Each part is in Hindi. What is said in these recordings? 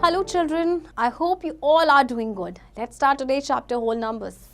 Hello children, I hope you all are doing good. Let's start today's chapter whole numbers.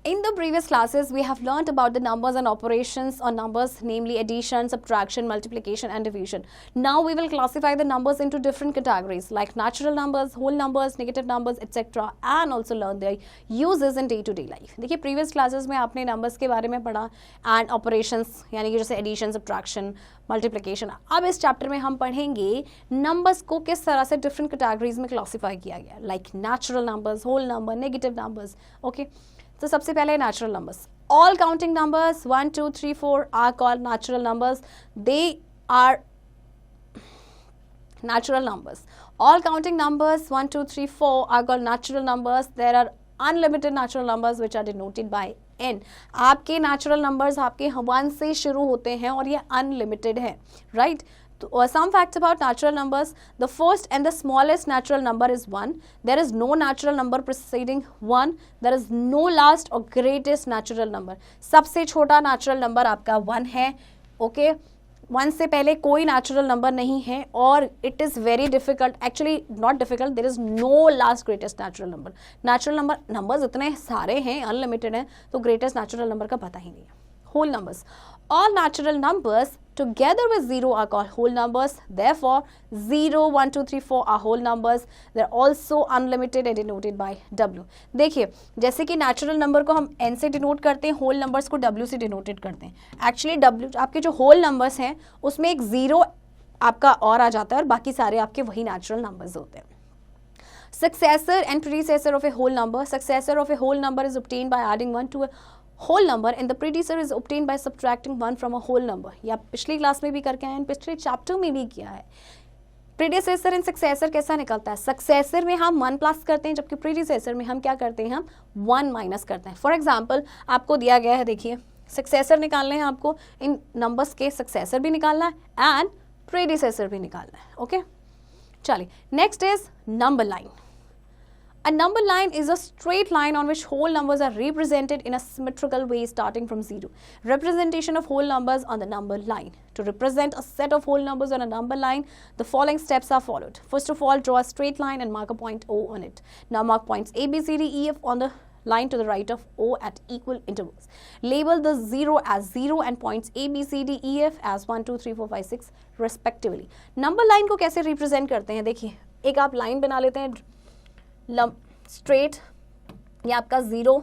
In the previous classes, we have learnt about the numbers and operations on numbers, namely addition, subtraction, multiplication and division. Now we will classify the numbers into different categories like natural numbers, whole numbers, negative numbers, etc. and also learn their uses in day-to-day life. देखिए previous classes में आपने numbers के बारे में पढ़ा and operations यानी कि जैसे addition, subtraction, multiplication. अब इस chapter में हम पढ़ेंगे numbers को किस तरह से different categories में classify किया गया like natural numbers, whole number, negative numbers. Okay. तो सबसे पहले natural numbers. All counting numbers 1, 2, 3, 4 are called natural numbers. They are natural numbers. All counting numbers 1, 2, 3, 4 are called natural numbers. There are unlimited natural numbers which are denoted by n. आपके natural numbers आपके 1 से शुरू होते हैं और ये unlimited है, right? Some facts about natural numbers. The first and the smallest natural number is 1. There is no natural number preceding 1. There is no last or greatest natural number. सबसे छोटा natural number आपका 1 है. Okay? 1 से पहले कोई natural number नहीं है और it is very difficult. Actually not difficult. There is no last greatest natural number. Natural numbers इतने सारे हैं, unlimited हैं, तो greatest natural number का पता ही नहीं है. Whole numbers. All natural numbers together with 0 are called whole numbers. Therefore, 0, 1, 2, 3, 4 are whole numbers. They are also unlimited and denoted by W. देखिए जैसे कि natural number को हम n से denote करते हैं, whole numbers को W से denoted करते हैं. Actually W आपके जो whole numbers हैं उसमें एक 0 आपका और आ जाता है और बाकी सारे आपके वही natural numbers होते हैं. Successor and predecessor of a whole number. Successor of a whole number is obtained by adding 1 to a whole number and the predecessor is obtained by subtracting 1 from a whole number. ये आप पिछली क्लास में भी करके आए हैं, पिछले चैप्टर में भी किया है. प्रीडिसेसर एंड सक्सेसर कैसा निकलता है? सक्सेसर में हम 1 प्लस करते हैं जबकि प्रीडिसेसर में हम क्या करते हैं? हम 1 माइनस करते हैं. फॉर एग्जाम्पल आपको दिया गया है, देखिए सक्सेसर निकालने हैं आपको, इन नंबर्स के सक्सेसर भी निकालना है एंड प्रीडिसेसर भी निकालना है. ओके चलिए, next is number line. A number line is a straight line on which whole numbers are represented in a symmetrical way starting from 0. Representation of whole numbers on the number line. To represent a set of whole numbers on a number line, the following steps are followed. First of all, draw a straight line and mark a point O on it. Now mark points A, B, C, D, E, F on the line to the right of O at equal intervals. Label the 0 as 0 and points A, B, C, D, E, F as 1, 2, 3, 4, 5, 6 respectively. Number line को कैसे represent करते हैं? देखिए एक आप line बना लेते हैं स्ट्रेट, ये आपका 0,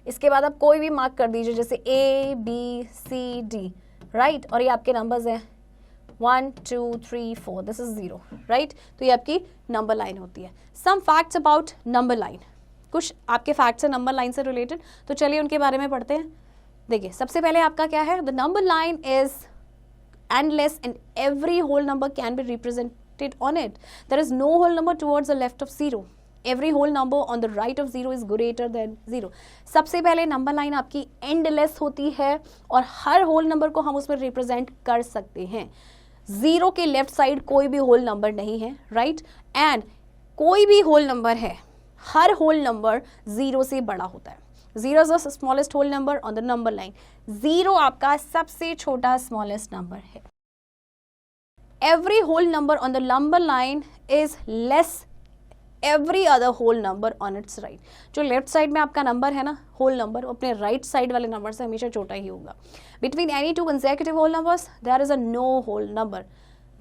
इसके बाद आप कोई भी मार्क कर दीजिए जैसे A, B, C, D, right, और ये आपके नंबर्स हैं 1, 2, 3, 4, दिस इज 0, राइट. तो ये आपकी नंबर लाइन होती है. Some facts about number line. कुछ आपके फैक्ट्स हैं नंबर लाइन से रिलेटेड, तो चलिए उनके बारे में पढ़ते हैं. देखिए सबसे पहले आपका क्या है? The number line is endless and every whole number can be represented on it. There is no whole number towards the left of 0. Every whole number on the right of 0 is greater than 0. सबसे पहले नंबर लाइन आपकी एंडलेस होती है और हर होल नंबर को हम उसमें रिप्रेजेंट कर सकते हैं. 0 के लेफ्ट साइड कोई भी होल नंबर नहीं है, राइट, एंड कोई भी होल नंबर है, हर होल नंबर 0 से बड़ा होता है. 0 is the smallest whole number on the number line. 0 आपका सबसे छोटा smallest number है. Every whole number on the number line is less every other whole number on its right. जो लेफ्ट साइड में आपका नंबर है ना, होल नंबर, अपने राइट साइड वाले नंबर से हमेशा छोटा ही होगा. Between any two consecutive whole numbers there is a no whole number.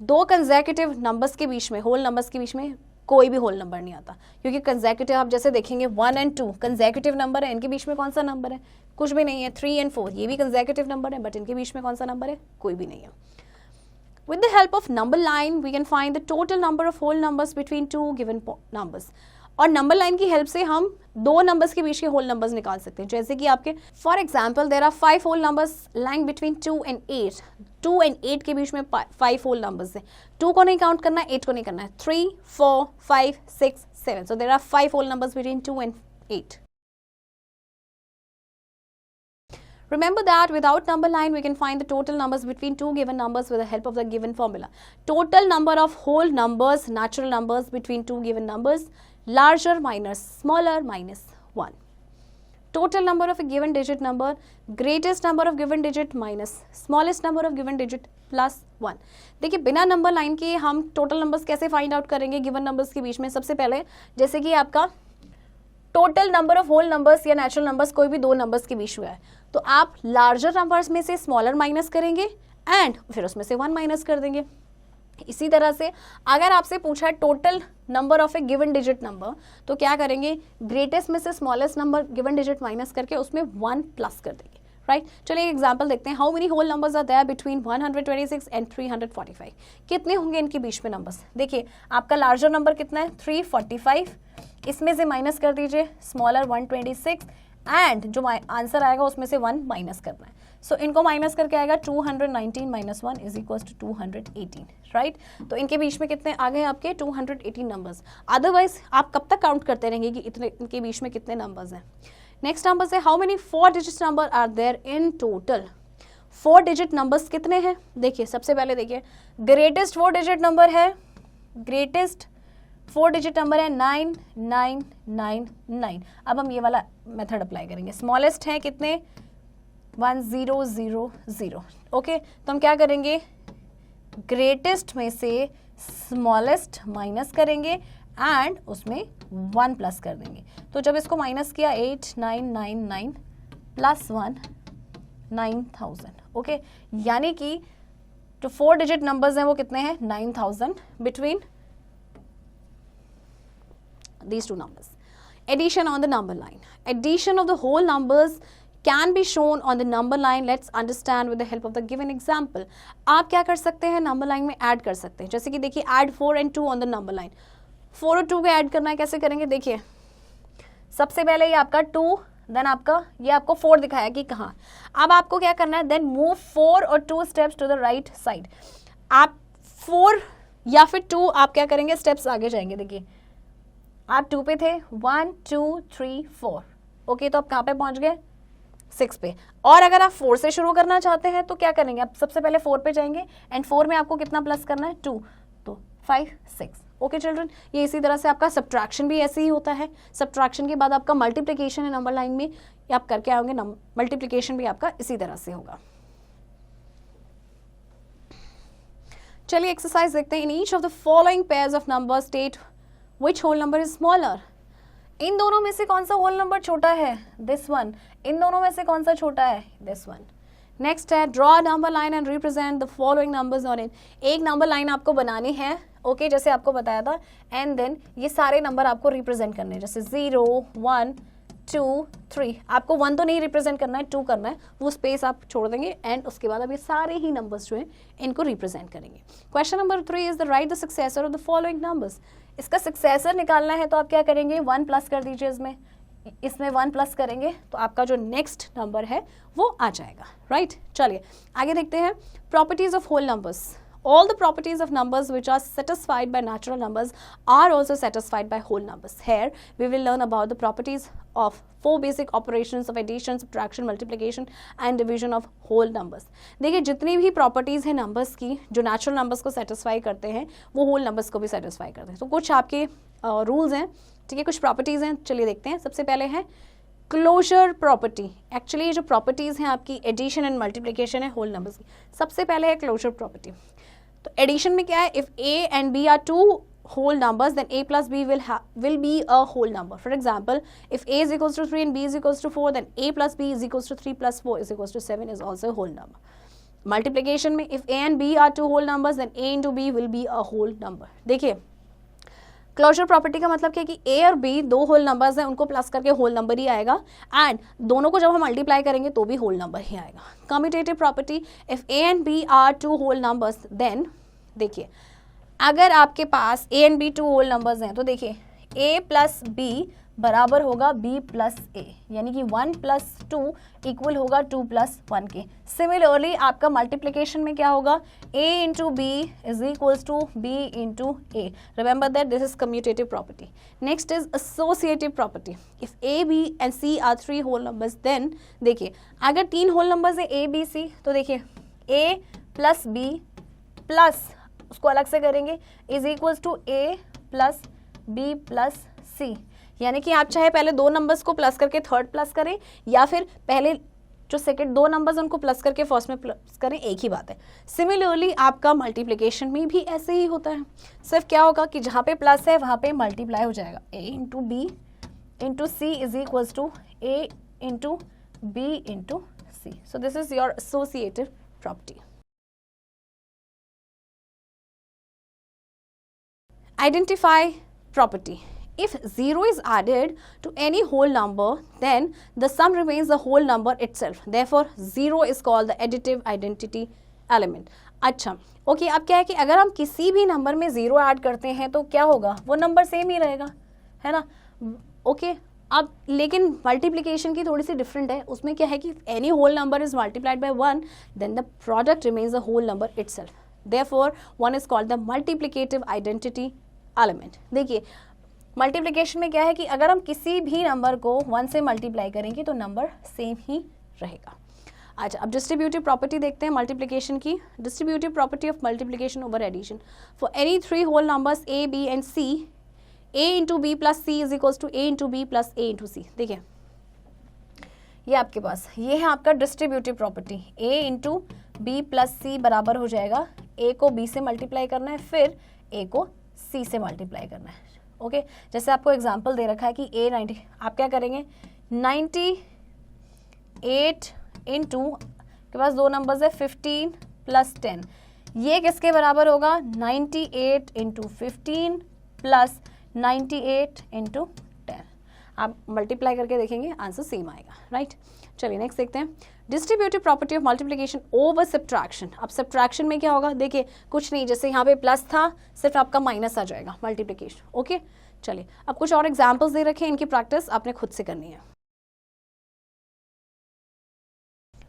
दो कंसेक्यूटिव नंबर्स के बीच में, होल नंबर्स के बीच में कोई भी होल नंबर नहीं आता, क्योंकि कंसेक्यूटिव आप जैसे देखेंगे 1 and 2 कंसेक्यूटिव नंबर है, इनके बीच में कौन सा नंबर है? कुछ भी नहीं है. 3 and 4 ये भी कंसेक्यूटिव नंबर है, बट इनके बीच में कौन सा नंबर है? कोई भी नहीं है. With the help of number line, we can find the total number of whole numbers between two given numbers. और नंबर लाइन की हेल्प से हम दो नंबर्स के बीच के होल नंबर्स निकाल सकते हैं. जैसे कि आपके for example there are 5 whole numbers lying between 2 and 8. 2 and 8 के बीच में 5 होल नंबर्स हैं. 2 को नहीं काउंट करना है, 8 को नहीं करना है. 3, 4, 5, 6, 7. So there are 5 whole numbers between 2 and 8. Remember that without number line, we can find the total numbers between two given numbers with the help of the given formula. Total number of whole numbers, natural numbers between two given numbers, larger minus smaller minus 1. total number of a given digit number, greatest number of given digit minus smallest number of given digit plus 1. देखिए बिना नंबर लाइन के हम टोटल नंबर्स कैसे फाइंड आउट करेंगे गिवन नंबर्स के बीच में. सबसे पहले जैसे कि आपका total number of whole numbers या नेचुरल नंबर्स कोई भी दो नंबर्स के बीच हुआ है तो आप लार्जर नंबर्स में से स्मॉलर माइनस करेंगे एंड फिर उसमें से 1 माइनस कर देंगे. इसी तरह से अगर आपसे पूछा है total number of A given digit number तो क्या करेंगे, ग्रेटेस्ट में से smallest number given digit minus करके उसमें 1 प्लस कर देंगे. राइट चलिए एक एग्जांपल देखते हैं. How many whole numbers are there between 126 and 345. कितने होंगे इनके बीच में नंबर्स. देखिए आपका लार्जर नंबर कितना है 345, इसमें से माइनस कर दीजिए स्मॉलर 126 एंड जो आंसर आएगा उसमें से 1 माइनस करना है. सो इनको माइनस करके आएगा 219 minus 1 is equal to 218. Right तो इनके बीच में कितने आ गए आपके 218 नंबर्स. अदरवाइज आप कब तक काउंट करते रहेंगे कि इतने इनके बीच में कितने नंबर्स हैं. नेक्स्ट नंबर है how many 4 digit number are there in total. 4 digit numbers कितने हैं. देखिए सबसे पहले देखिए ग्रेटेस्ट 4 डिजिट नंबर है, ग्रेटेस्ट 4 डिजिट नंबर है 9999. अब हम ये वाला मेथड अप्लाई करेंगे. स्मॉलेस्ट है कितने 1000. ओके तो हम क्या करेंगे ग्रेटेस्ट में से स्मॉलेस्ट माइनस करेंगे एंड उसमें 1 प्लस कर देंगे. तो जब इसको माइनस किया 8999 प्लस 1 9000. ओके यानी कि जो 4 डिजिट नंबर्स हैं वो कितने हैं 9000 between these two numbers. Addition on the number line. Addition of the whole numbers can be shown on the number line. Let's understand with the help of the given example. आप क्या कर सकते हैं नंबर लाइन में ऐड कर सकते हैं. जैसे कि देखिए add 4 and 2 on the number line. 4 और 2 को ऐड करना है कैसे करेंगे. देखिए सबसे पहले ये आपका 2 देन आपका ये आपको 4 दिखाया कि कहाँ. अब आपको क्या करना है देन मूव 4 और 2 steps to the right side. आप 4 या फिर 2 आप क्या करेंगे स्टेप्स आगे जाएंगे. देखिए आप 2 पे थे 1 2 3 4. ओके तो आप कहाँ पे पहुंच गए 6 पे. और अगर आप 4 से शुरू करना चाहते हैं तो क्या करेंगे आप सबसे पहले 4 पे जाएंगे एंड 4 में आपको कितना प्लस करना है 2 तो 5 6. ओके चिल्ड्रन ये इसी तरह से आपका सब्ट्रैक्शन भी ऐसे ही होता है. सब्ट्रैक्शन के बाद आपका मल्टीप्लिकेशन है नंबर लाइन में ये आप करके आओगे. मल्टीप्लिकेशन भी आपका इसी तरह से होगा. चलिए एक्सरसाइज देखते हैं. In each of the following pairs of number state Which whole number is smaller? इन दोनों में से कौन सा होल नंबर छोटा है this one. इन दोनों में से कौन सा छोटा है this one. नेक्स्ट है draw a number line and represent the following numbers on it. एक नंबर लाइन आपको बनानी है ओके जैसे आपको बताया था एंड देन ये सारे नंबर आपको रिप्रेजेंट करने हैं जैसे 0 1 2 3. आपको 1 तो नहीं रिप्रेजेंट करना है 2 करना है. वो स्पेस आप छोड़ देंगे एंड उसके बाद अब ये सारे ही नंबर्स जो हैं इनको रिप्रेजेंट करेंगे. Question number 3 is the right the successor of the following numbers. इसका सक्सेसर निकालना है तो आप क्या करेंगे 1 प्लस कर दीजिए. इसमें 1 प्लस करेंगे तो आपका जो नेक्स्ट नंबर है वो आ जाएगा. राइट चलिए आगे देखते हैं. Properties of whole numbers. All the properties of numbers which are satisfied by natural numbers are also satisfied by whole numbers. Here we will learn about the properties of 4 basic operations of addition, subtraction, multiplication and division of whole numbers. देखिए जितनी भी properties हैं numbers की जो natural numbers को satisfy करते हैं वो whole numbers को भी satisfy करते हैं. तो कुछ आपके rules हैं ठीक है, कुछ properties हैं. चलिए देखते हैं. सबसे पहले है क्लोजर प्रॉपर्टी. एक्चुअली ये जो प्रॉपर्टीज हैं आपकी एडिशन एंड मल्टीप्लिकेशन है होल नंबर्स की. सबसे पहले है क्लोजर प्रॉपर्टी. तो एडिशन में क्या है if A and B are 2 whole numbers then a plus b will be a whole number. For example, if a is equals to 3 and b is equals to 4 then a plus b is equals to 3 plus 4 is equals to 7 is also a whole number. Multiplication में if a and b are 2 whole numbers then a into b will be a whole number. देखिए क्लोजर प्रॉपर्टी का मतलब क्या है कि ए और बी 2 होल नंबर्स हैं उनको प्लस करके होल नंबर ही आएगा एंड दोनों को जब हम मल्टीप्लाई करेंगे तो भी होल नंबर ही आएगा. Commutative property if A and B are 2 whole numbers then देखिए अगर आपके पास A and B 2 whole numbers हैं तो देखिए ए प्लस बी बराबर होगा बी प्लस ए यानी कि 1 प्लस 2 इक्वल होगा 2 प्लस 1 के. सिमिलरली आपका मल्टीप्लिकेशन में क्या होगा a into B is equals to b into A. Remember that this is commutative property. Next is associative property. If a b and c are 3 whole numbers then देखिए अगर 3 होल नंबर्स है a b c तो देखिए a प्लस b प्लस उसको अलग से करेंगे is equals to a plus b plus c. यानी कि आप चाहे पहले दो नंबर्स को प्लस करके थर्ड प्लस करें या फिर पहले जो सेकंड दो नंबर्स उनको प्लस करके फर्स्ट में प्लस करें, एक ही बात है। सिमिलरली आपका मल्टीप्लिकेशन में भी ऐसे ही होता है, सिर्फ क्या होगा कि जहाँ पे प्लस है वहाँ पे मल्टीप्लाई हो जाएगा, a into B into C is equals to a into B into C. So this is your associative property. Identify property. If 0 is added to any whole number, then the sum remains the whole number itself. Therefore, 0 is called the additive identity element. अच्छा, ओके, अब क्या है कि अगर हम किसी भी नंबर में 0 ऐड करते हैं तो क्या होगा, वो नंबर सेम ही रहेगा, है ना। ओके, अब लेकिन मल्टीप्लिकेशन की थोड़ी सी डिफरेंट है, उसमें क्या है कि any whole number is multiplied by 1, then the product remains the whole number itself. Therefore, one is called the multiplicative identity element. देखिए मल्टीप्लिकेशन में क्या है कि अगर हम किसी भी नंबर को 1 से मल्टीप्लाई करेंगे तो नंबर सेम ही रहेगा। अच्छा, अब डिस्ट्रीब्यूटिव प्रॉपर्टी देखते हैं मल्टीप्लिकेशन की। Distributive property of multiplication over addition for any 3 whole numbers a, b and c, a into B plus C is equals to a into B plus a into C. देखिए ये आपके पास ये है आपका distributive property, a into B plus C बराबर हो जाएगा, a को b से मल्टीप्लाई करना है, फिर a को c से मल्टीप्लाई करना है। ओके, जैसे आपको एग्जांपल दे रखा है कि a 90, आप क्या करेंगे 98 इंटू के पास दो नंबर्स है 15 प्लस 10, ये किसके बराबर होगा 98 इंटू 15 प्लस 98 इंटू 10। आप मल्टीप्लाई करके देखेंगे आंसर सेम आएगा, राइट। चलिए नेक्स्ट देखते हैं distributive property of multiplication over subtraction. अब सब्ट्रैक्शन में क्या होगा, देखिए कुछ नहीं, जैसे यहाँ पे प्लस था सिर्फ आपका माइनस आ जाएगा मल्टीप्लिकेशन। ओके, चलिए अब कुछ और एग्जांपल्स दे रखे हैं, इनकी प्रैक्टिस आपने खुद से करनी है।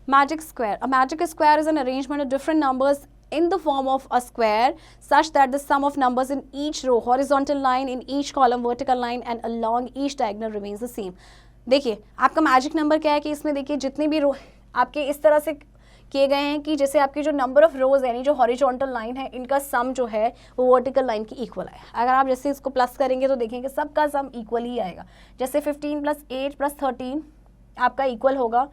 Magic square. A magic square is an arrangement of different numbers in the form of a square such that the sum of numbers in each row, horizontal line in each column, vertical line and along each diagonal remains the same। देखिए आपका मैजिक नंबर क्या है कि इसमें देखिए जितने भी रो आपके इस तरह से किए गए हैं कि जैसे आपकी जो नंबर ऑफ रोज यानी जो हॉरिजॉन्टल लाइन है इनका सम जो है वो वर्टिकल लाइन की इक्वल है। अगर आप जैसे इसको प्लस करेंगे तो देखेंगे सबका सम इक्वल ही आएगा। जैसे 15 प्लस 8 प्लस 13 आपका इक्वल होगा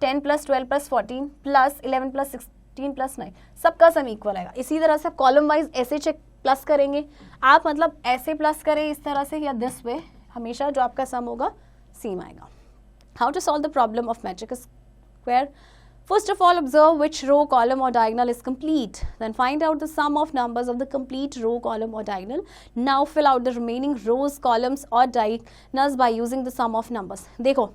10 plus 12 plus 14 plus 11 plus 16 plus 9, सबका सम इक्वल आएगा। इसी तरह से कॉलम वाइज ऐसे चेक प्लस करेंगे आप, मतलब ऐसे प्लस करें इस तरह से या दिस वे, हमेशा जो आपका सम होगा सेम आएगा। How to solve the problem of magic square. First of all, observe which row, column or diagonal is complete. Then find out the sum of numbers of the complete row, column or diagonal. Now fill out the remaining rows, columns or diagonals by using the sum of numbers. देखो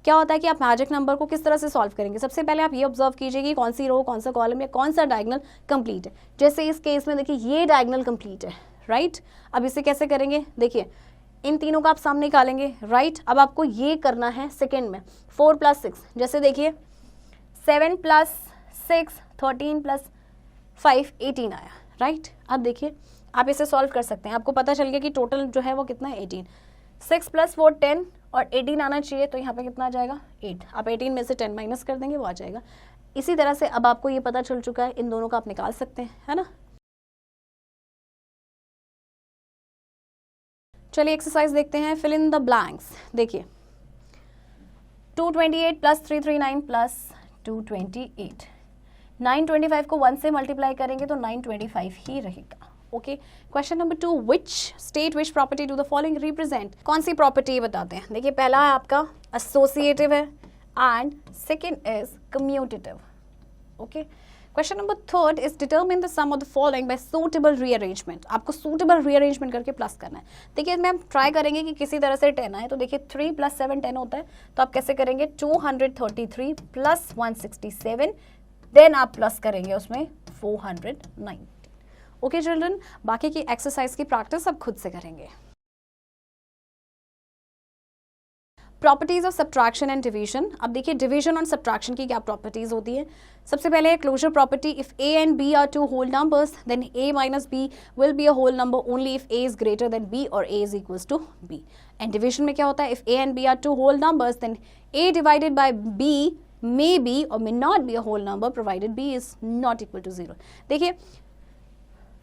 क्या होता है कि आप मैजिक नंबर को किस तरह से सॉल्व करेंगे। सबसे पहले आप ये ऑब्जर्व कीजिए कि कौन सी रो, कौन सा कॉलम या कौन सा डायगोनल कंप्लीट है। जैसे इस केस में देखिए ये डायगोनल कंप्लीट है, राइट। अब इसे कैसे करेंगे, देखिए इन तीनों का आप सम निकालेंगे, राइट। अब आपको ये करना है सेकेंड में 4 प्लस 6, जैसे देखिए 7 प्लस 6 13 प्लस 5 18 आया, राइट। अब देखिए आप इसे सॉल्व कर सकते हैं, आपको पता चल गया कि टोटल जो है वो कितना है 18। 6 प्लस 4 10 और 18 आना चाहिए, तो यहाँ पे कितना आ जाएगा 8। आप 18 में से 10 माइनस कर देंगे, वो आ जाएगा। इसी तरह से अब आपको ये पता चल चुका है, इन दोनों का आप निकाल सकते हैं, है ना। चलिए एक्सरसाइज देखते हैं, फिल इन द ब्लैंक्स। देखिए 228 प्लस 339 प्लस 228, 925 को 1 से मल्टीप्लाई करेंगे तो 925 ही रहेगा। Okay, question number 2, which state which property do the following represent. कौन सी प्रॉपर्टी बताते हैं। देखिए पहला है आपका एसोसिएटिव है and second is commutative. Okay, question number 3 is determine the sum of the following by suitable rearrangement. आपको सूटेबल रीअरेंजमेंट करके प्लस करना है। देखिए इसमें हम ट्राई करेंगे कि किसी तरह से 10 आए, तो देखिए 3 प्लस 7 10 होता है, तो आप कैसे करेंगे 233 प्लस 167, देन आप प्लस करेंगे उसमें 490। ओके चिल्ड्रन, बाकी की एक्सरसाइज की प्रैक्टिस अब खुद से करेंगे। Properties of subtraction and division. अब देखिए डिवीजन और सब्ट्रैक्शन की क्या प्रॉपर्टीज होती है। सबसे पहले closure property, if a and b are two whole numbers then a minus b will be a whole number only if a is greater than b or a is equals to b। And division में क्या होता है, if a and b are two whole numbers then a divided by b may be or may not be a whole number provided b is not equal to 0। देखिए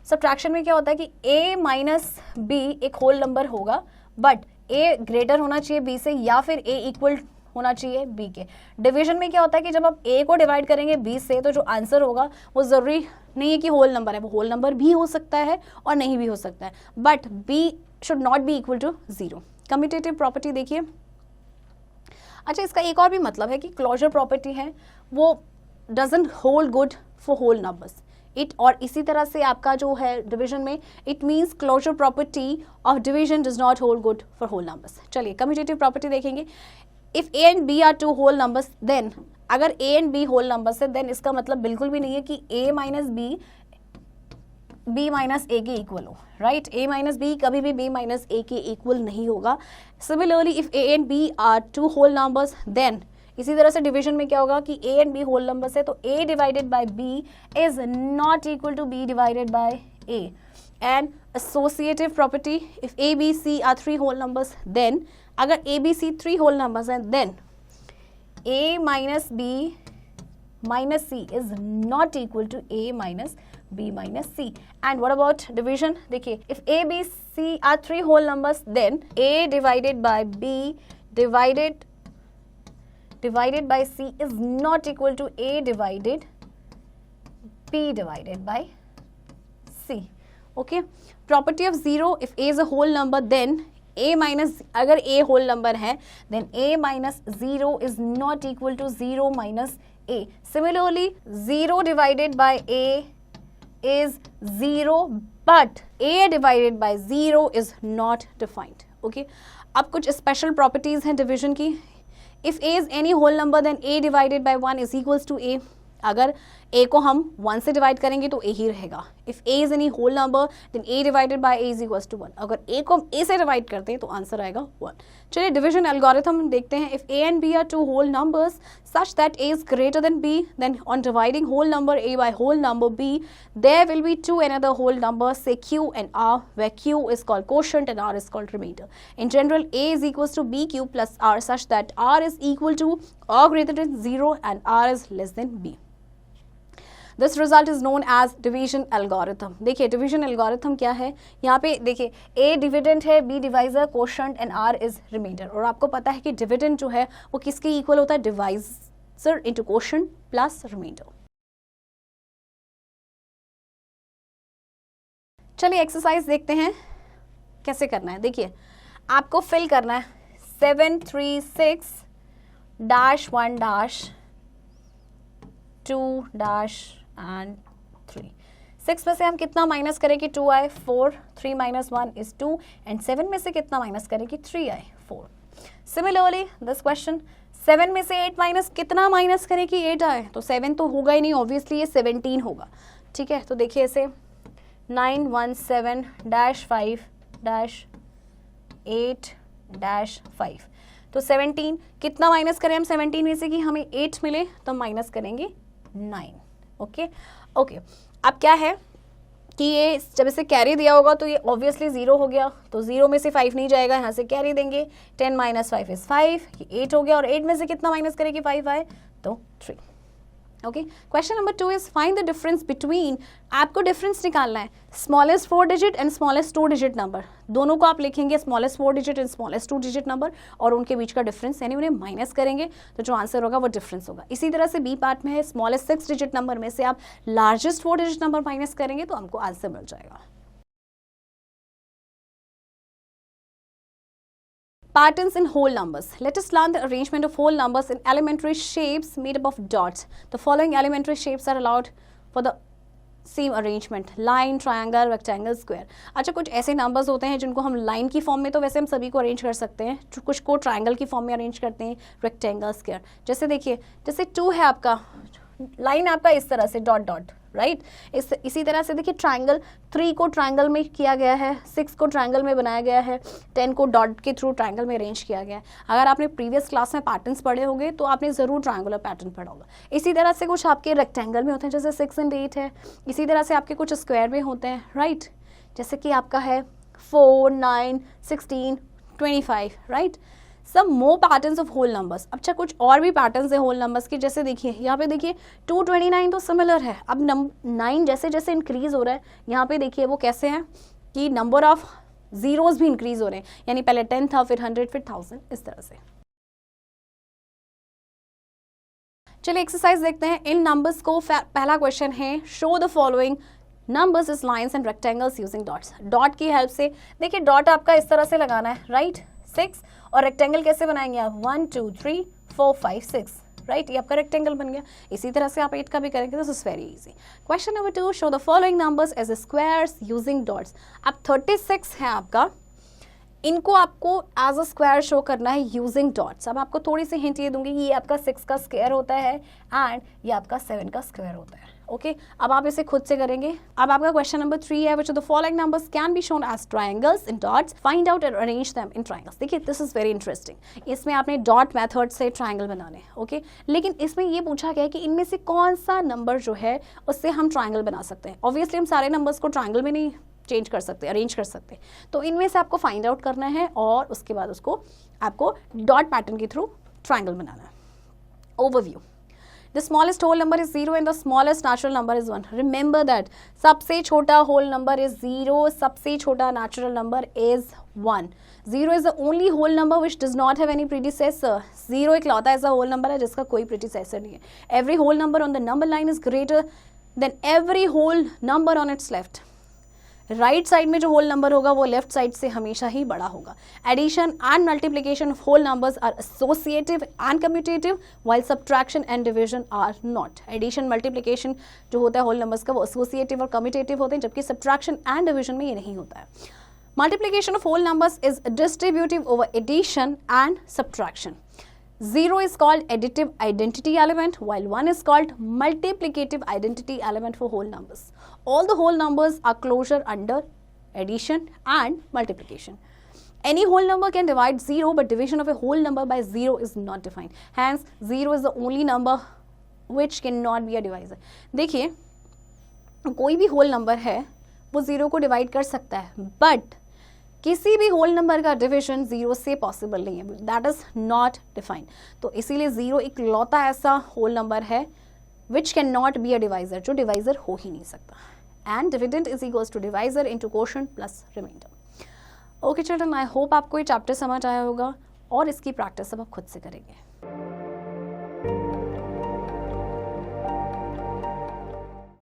सब्ट्रैक्शन में क्या होता है कि a माइनस b एक होल नंबर होगा, बट ए ग्रेटर होना चाहिए बी से या फिर ए इक्वल होना चाहिए बी के। डिवीजन में क्या होता है कि जब आप ए को डिवाइड करेंगे बी से तो जो आंसर होगा वो ज़रूरी नहीं है कि होल नंबर है, वो होल नंबर भी हो सकता है और नहीं भी हो सकता है, but b should not be equal to 0। Commutative property देखिए। अच्छा, इसका एक और भी मतलब है कि क्लोजर प्रॉपर्टी है वो doesn't hold good for whole numbers it, और इसी तरह से आपका जो है डिवीजन में it means closure property of division does not hold good for whole numbers. चलिए कम्यूटेटिव प्रॉपर्टी देखेंगे। If A and B are two whole numbers then, अगर A and B whole numbers है देन इसका मतलब बिल्कुल भी नहीं है कि A minus B minus A के इक्वल हो, राइट। ए माइनस बी कभी भी बी माइनस ए के इक्वल नहीं होगा। Similarly if A and B are two whole numbers then, इसी तरह से डिवीजन में क्या होगा कि A and B whole numbers है तो A divided by B is not equal to B divided by A. And associative property, if A B C are 3 whole numbers then, अगर A B C 3 whole numbers हैं then a minus b minus c is not equal to a minus b minus c. And what about division? देखिए, if a b c are 3 whole numbers then a divided by b divided by c is not equal to a divided b divided by c. Okay, property of 0, if a is a whole number then a minus, अगर a होल नंबर है then a minus 0 is not equal to 0 minus a. Similarly 0 divided by a is 0 but a divided by 0 is not defined. Okay, अब कुछ स्पेशल प्रॉपर्टीज हैं डिवीजन की। If a is any whole number then a divided by 1 is equals to a। अगर a को हम 1 से डिवाइड करेंगे तो a ही रहेगा। If a is any whole number then a divided by a is equals to 1। अगर a को हम a से डिवाइड करते हैं तो आंसर आएगा 1। चलिए डिवीजन एल्गोरिथम देखते हैं। If a and b are 2 whole numbers such that a is greater than b then on dividing whole number a by whole number b there will be 2 another whole numbers say q and r, where q is called quotient and r is called remainder. In general, a is equals to bq plus r such that r is equal to or greater than 0 and r is less than b. This result is known as division algorithm. देखिए डिवीजन एल्गोरिथम क्या है, यहाँ पे देखिए a डिविडेंड है, b divisor, quotient and r is remainder. और आपको पता है कि डिविडेंड जो है वो किसके इक्वल होता है, divisor into quotient plus remainder. चलिए एक्सरसाइज देखते हैं कैसे करना है। देखिए आपको फिल करना है 736-1-2- and 3। 6 में से हम कितना माइनस करें कि 2 आए, 4, 3 minus 1 is 2 and 7 में से कितना माइनस करें कि 3 आए, 4। सिमिलरली दिस क्वेश्चन 7 में से 8 माइनस कितना माइनस करें कि 8 आए, तो 7 तो होगा ही नहीं, ऑब्वियसली ये 17 होगा। ठीक है, तो देखिए इसे 917-5-8-5 तो 17 कितना माइनस करें हम 17 में से कि हमें 8 मिले तो माइनस करेंगे 9। ओके, अब क्या है कि ये जब इसे कैरी दिया होगा तो ये ऑब्वियसली 0 हो गया, तो 0 में से 5 नहीं जाएगा, यहाँ से कैरी देंगे, 10 माइनस 5 इज 5, ये 8 हो गया, और 8 में से कितना माइनस करें कि 5 आए, तो 3। Okay, question number 2 is find the difference between, आपको डिफरेंस निकालना है smallest 4 digit and smallest 2 digit number, दोनों को आप लिखेंगे smallest 4 digit and smallest 2 digit number और उनके बीच का डिफरेंस, यानी उन्हें माइनस करेंगे तो जो आंसर होगा वो डिफरेंस होगा। इसी तरह से बी पार्ट में है स्मॉलेस्ट 6 डिजिट नंबर में से आप लार्जेस्ट 4 डिजिट नंबर माइनस करेंगे तो हमको आंसर मिल जाएगा। Patterns in whole numbers. Let us learn the arrangement of whole numbers in elementary shapes made up of dots. The following elementary shapes are allowed for the same arrangement: line, triangle, rectangle, square. अच्छा, कुछ ऐसे नंबर्स होते हैं जिनको हम लाइन की फॉर्म में तो वैसे हम सभी को अरेंज कर सकते हैं, कुछ को ट्रायंगल की फॉर्म में अरेंज करते हैं, रेक्टेंगल, स्क्वायर। जैसे देखिए, जैसे 2 है आपका, लाइन आपका इस तरह से डॉट डॉट, राइट। इसी तरह से देखिए ट्रायंगल, 3 को ट्रायंगल में किया गया है, 6 को ट्रायंगल में बनाया गया है, 10 को डॉट के थ्रू ट्रायंगल में अरेंज किया गया है। अगर आपने प्रीवियस क्लास में पैटर्न्स पढ़े होंगे तो आपने ज़रूर ट्रायंगुलर पैटर्न पढ़ा होगा। इसी तरह से कुछ आपके रेक्टेंगल में होते हैं, जैसे 6 and 8 है। इसी तरह से आपके कुछ स्क्वायर में होते हैं, राइट, जैसे कि आपका है 4, 9, 16, 25, right. Some more patterns of whole numbers. अच्छा, कुछ और भी पैटर्न्स है होल नंबर्स के, जैसे देखिए यहाँ पे देखिए 229 तो सिमिलर है। अब 9 जैसे जैसे इंक्रीज हो रहा है, यहाँ पे देखिए वो कैसे हैं कि नंबर ऑफ जीरोस भी इंक्रीज हो रहे हैं, यानी पहले 10 था, फिर 100, फिर 1000, इस तरह से। चलिए एक्सरसाइज देखते हैं इन नंबर्स को। पहला क्वेश्चन है, show the following numbers is lines and rectangles using dots. Dot की हेल्प से, देखिए डॉट आपका इस तरह से लगाना है, राइट, 6, और रेक्टेंगल कैसे बनाएंगे आप, 1 2 3 4 5 6, राइट, ये आपका रेक्टेंगल बन गया। इसी तरह से आप 8 का भी करेंगे, this is very easy. Question number 2, show the following numbers as squares using dots. अब 36 है आपका, इनको आपको एज अ स्क्वायर शो करना है यूजिंग डॉट्स। अब आपको थोड़ी सी हिंट ये दूंगी कि ये आपका 6 का स्क्वायर होता है एंड ये आपका 7 का स्क्वायर होता है। ओके, अब आप इसे खुद से करेंगे। अब आपका क्वेश्चन नंबर 3 है, which of the following numbers can be shown as triangles in dots, find out and arrange them in triangles. देखिए दिस इज वेरी इंटरेस्टिंग, इसमें आपने डॉट मेथड से ट्रायंगल बनाने हैं। ओके, लेकिन इसमें ये पूछा गया है कि इनमें से कौन सा नंबर जो है उससे हम ट्रायंगल बना सकते हैं। ऑब्वियसली हम सारे नंबर्स को ट्रायंगल में नहीं चेंज कर सकते, अरेंज कर सकते, तो इनमें से आपको फाइंड आउट करना है और उसके बाद उसको आपको डॉट पैटर्न के थ्रू ट्रायंगल बनाना है। Overview, the smallest whole number is 0 and the smallest natural number is 1। Remember that सबसे छोटा होल नंबर इज 0, सबसे छोटा natural number is 1। 0 is the only whole number which does not have any predecessor. 0 इकलौता ऐसा होल नंबर है जिसका कोई प्रीडिसेसर नहीं है। Every whole number on the number line is greater than every whole number on its left. Right side में जो होल नंबर होगा वो लेफ्ट साइड से हमेशा ही बड़ा होगा। Addition and multiplication of whole numbers are associative and commutative while subtraction and division are not. Addition multiplication जो होता है होल नंबर्स का वो एसोसिएटिव और कम्यूटेटिव होते हैं, जबकि सब्ट्रैक्शन एंड डिवीजन में ये नहीं होता है। Multiplication of whole numbers is distributive over addition and subtraction. 0 is called additive identity element while 1 is called multiplicative identity element for whole numbers. All the whole numbers are closure under addition and multiplication. Any whole number can divide 0 but division of a whole number by 0 is not defined. Hence 0 is the only number which cannot be a divisor. देखिए कोई भी whole number है वो 0 को divide कर सकता है, but किसी भी होल नंबर का डिवीजन 0 से पॉसिबल नहीं है, दैट इज नॉट डिफाइंड। तो इसीलिए 0 इकलौता ऐसा होल नंबर है which can not be a divisor, जो डिवाइजर हो ही नहीं सकता। And dividend is equals to divisor into quotient plus remainder. Okay children, I hope आपको ये चैप्टर समझ आया होगा और इसकी प्रैक्टिस अब आप खुद से करेंगे।